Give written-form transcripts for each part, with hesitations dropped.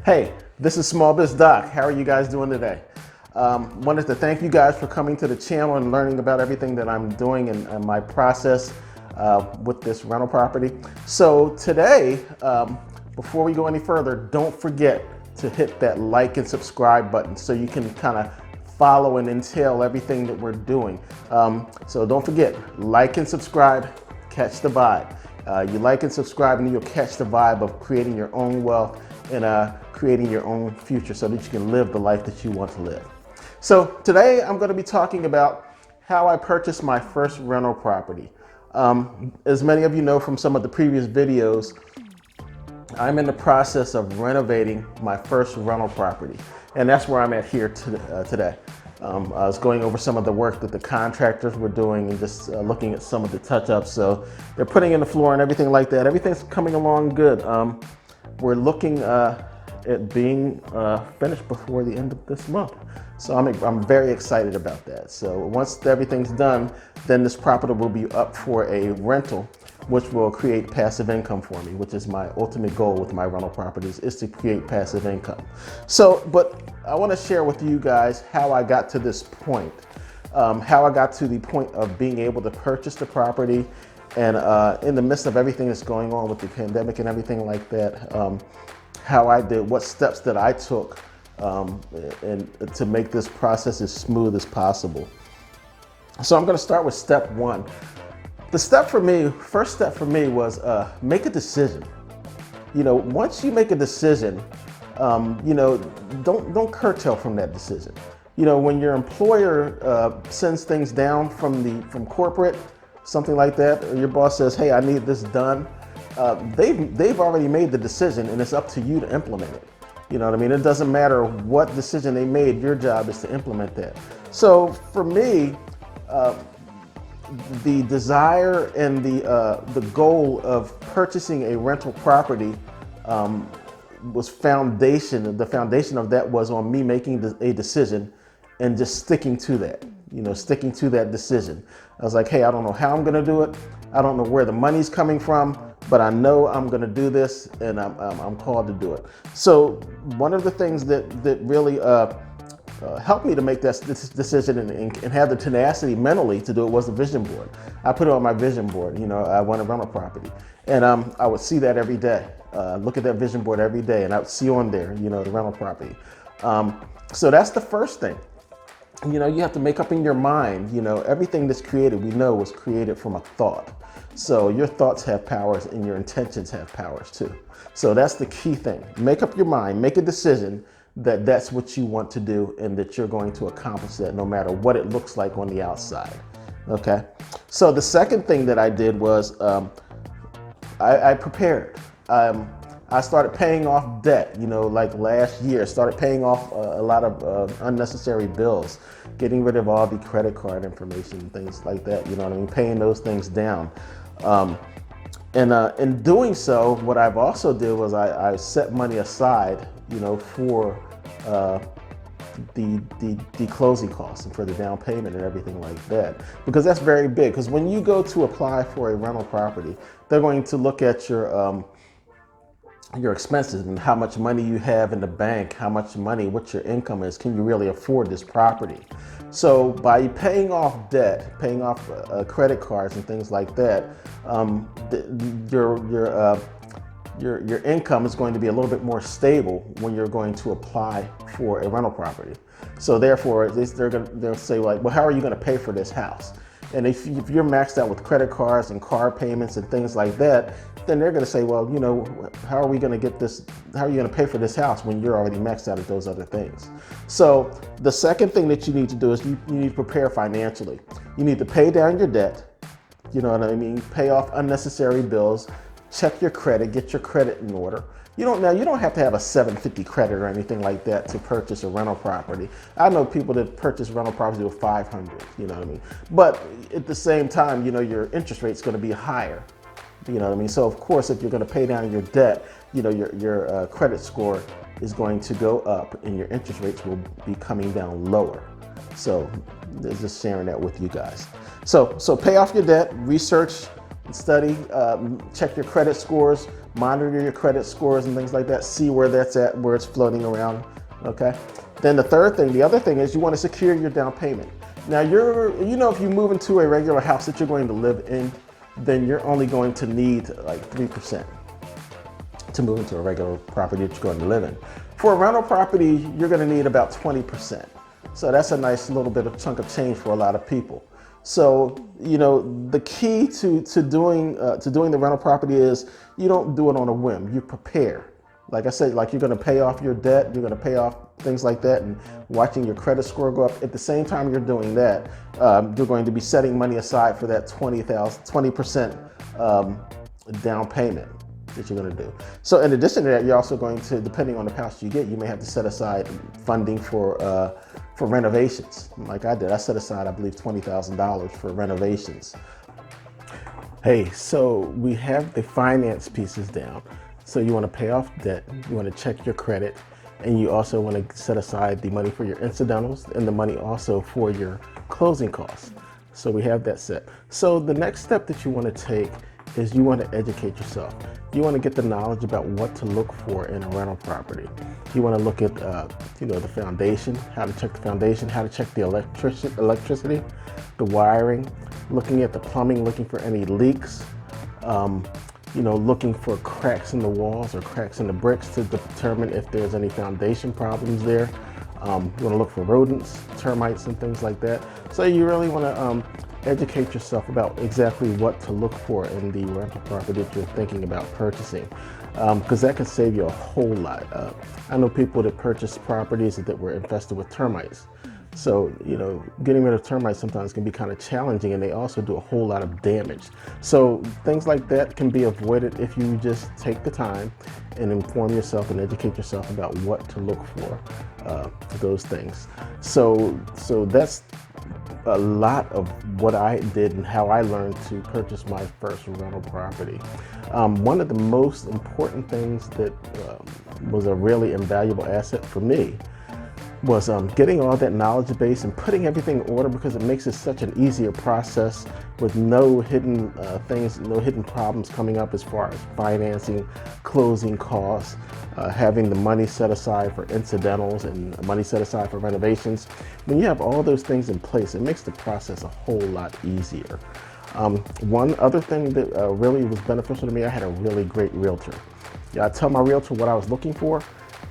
Hey, this is Small Biz Doc. How are you guys doing today? Wanted to thank you guys for coming to the channel and learning about everything that I'm doing and my process with this rental property. So today, before we go any further, don't forget to hit that like and subscribe button so you can kind of follow and entail everything that we're doing. So don't forget, like and subscribe, catch the vibe. You like and subscribe and you'll catch the vibe of creating your own wealth and creating your own future so that you can live the life that you want to live. So today I'm going to be talking about how I purchased my first rental property. As many of you know from some of the previous videos, I'm in the process of renovating my first rental property, and that's where I'm at here today. I was going over some of the work that the contractors were doing and just looking at some of the touch-ups. So they're putting in the floor and everything like that. Everything's coming along good. We're looking at being finished before the end of this month. So I'm very excited about that. So once everything's done, then this property will be up for a rental, which will create passive income for me, which is my ultimate goal with my rental properties, is to create passive income. So, but I want to share with you guys how I got to this point, how I got to the point of being able to purchase the property, and in the midst of everything that's going on with the pandemic and everything like that, how I did, what steps that I took and to make this process as smooth as possible. So I'm going to start with step one. The step for me, first step for me was make a decision. You know, once you make a decision, you know, don't curtail from that decision. You know, when your employer sends things down from corporate, something like that, or your boss says, "Hey, I need this done," they've already made the decision, and it's up to you to implement it. You know what I mean? It doesn't matter what decision they made. Your job is to implement that. So for me, the desire and the goal of purchasing a rental property was the foundation of that was on me making a decision and just sticking to that, you know, sticking to that decision. I was like, hey, I don't know how I'm gonna do it. I don't know where the money's coming from, but I know I'm gonna do this, and I'm called to do it. So one of the things that really helped me to make this decision and have the tenacity mentally to do it was the vision board. I put it on my vision board. You know, I want a rental property, and I would see that every day. Look at that vision board every day, and I would see on there, you know, the rental property. So that's the first thing. You know, you have to make up in your mind, you know, everything that's created, we know, was created from a thought. So your thoughts have powers and your intentions have powers too. So that's the key thing. Make up your mind, make a decision that that's what you want to do and that you're going to accomplish that no matter what it looks like on the outside. Okay. So the second thing that I did was I prepared. I started paying off debt, you know, like last year, started paying off a lot of unnecessary bills, getting rid of all the credit card information and things like that, you know what I mean, paying those things down. And in doing so, what I've also did was I set money aside, you know, for the closing costs and for the down payment and everything like that, because that's very big. Because when you go to apply for a rental property, they're going to look at your expenses and how much money you have in the bank, how much money, what your income is, can you really afford this property? So by paying off debt, paying off credit cards and things like that, your income is going to be a little bit more stable when you're going to apply for a rental property. So therefore, they'll say, like, well, how are you going to pay for this house? And if you're maxed out with credit cards and car payments and things like that, then they're going to say, well, you know, how are we going to get this? How are you going to pay for this house when you're already maxed out at those other things? So the second thing that you need to do is you need to prepare financially. You need to pay down your debt. You know what I mean? Pay off unnecessary bills. Check your credit. Get your credit in order. You don't have to have a 750 credit or anything like that to purchase a rental property. I know people that purchase rental properties with 500, you know what I mean? But at the same time, you know, your interest rate's going to be higher. You know what I mean? So of course, if you're going to pay down your debt, you know, your credit score is going to go up and your interest rates will be coming down lower. So just sharing that with you guys. So pay off your debt, research, study, check your credit scores, monitor your credit scores and things like that, see where that's at, where it's floating around, okay? Then the other thing is you want to secure your down payment. Now if you move into a regular house that you're going to live in, then you're only going to need like 3% to move into a regular property that you're going to live in. For a rental property, you're going to need about 20%. So that's a nice little bit of chunk of change for a lot of people. So, the key to doing the rental property is you don't do it on a whim. You prepare. Like I said, like you're going to pay off your debt, you're going to pay off things like that, and watching your credit score go up. At the same time you're doing that, you're going to be setting money aside for that 20% down payment that you're going to do. So in addition to that, you're also going to, depending on the house you get, you may have to set aside funding for renovations. Like I did, I set aside, I believe, $20,000 for renovations. Hey, so we have the finance pieces down. So you want to pay off debt, you want to check your credit, and you also want to set aside the money for your incidentals and the money also for your closing costs. So we have that set. So the next step that you want to take is you want to educate yourself. You want to get the knowledge about what to look for in a rental property. You want to look at the foundation, how to check the foundation, how to check the electricity, the wiring, looking at the plumbing, looking for any leaks, looking for cracks in the walls or cracks in the bricks to determine if there's any foundation problems there. You want to look for rodents, termites, and things like that. So you really want to educate yourself about exactly what to look for in the rental property that you're thinking about purchasing, because that can save you a whole lot. I know people that purchase properties that were infested with termites. So, getting rid of termites sometimes can be kind of challenging, and they also do a whole lot of damage. So things like that can be avoided if you just take the time and inform yourself and educate yourself about what to look for those things. So that's a lot of what I did and how I learned to purchase my first rental property. One of the most important things that was a really invaluable asset for me was getting all that knowledge base and putting everything in order, because it makes it such an easier process with no hidden things, no hidden problems coming up as far as financing, closing costs, having the money set aside for incidentals and money set aside for renovations. When you have all those things in place, it makes the process a whole lot easier. One other thing that really was beneficial to me, I had a really great realtor. I tell my realtor what I was looking for,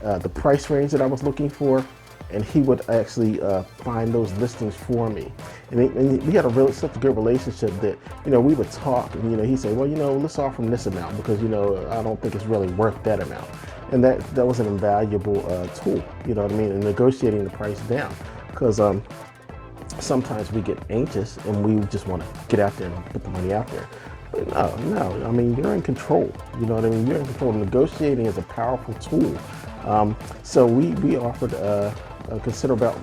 the price range that I was looking for, and he would actually find those listings for me. And we had such a good relationship that, we would talk, and, he'd say, well, let's offer him this amount because, I don't think it's really worth that amount. And that was an invaluable tool, in negotiating the price down. Because sometimes we get anxious and we just want to get out there and put the money out there. But no, you're in control. You're in control. Negotiating is a powerful tool. So we offered a considerable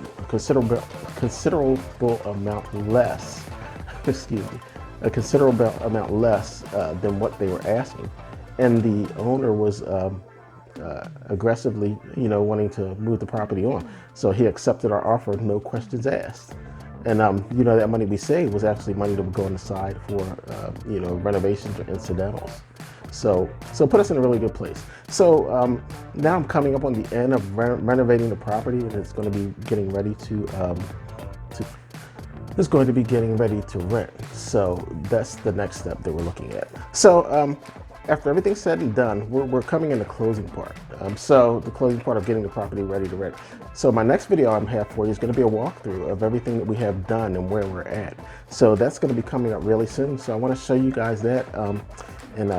amount less, a considerable amount less than what they were asking. And the owner was aggressively, wanting to move the property on. So he accepted our offer, no questions asked. And, that money we saved was actually money that would go on the side for, renovations or incidentals. So put us in a really good place. So now I'm coming up on the end of renovating the property, and it's going to be getting ready to rent. So that's the next step that we're looking at. So after everything's said and done, we're coming in the closing part. So the closing part of getting the property ready to rent. So my next video I have for you is going to be a walkthrough of everything that we have done and where we're at. So that's going to be coming up really soon. So I want to show you guys that. And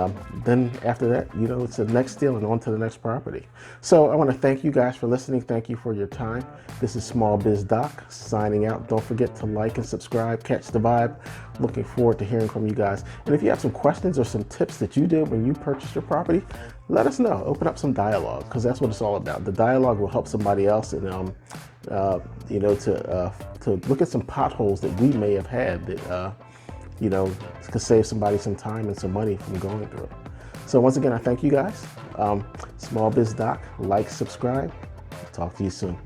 then after that, it's the next deal and on to the next property. So I want to thank you guys for listening. Thank you for your time. This is Small Biz Doc signing out. Don't forget to like and subscribe. Catch the vibe. Looking forward to hearing from you guys. And if you have some questions or some tips that you did when you purchased your property, let us know. Open up some dialogue, because that's what it's all about. The dialogue will help somebody else, and to look at some potholes that we may have had that could save somebody some time and some money from going through it. So once again, I thank you guys. Small Biz Doc, like, subscribe. Talk to you soon.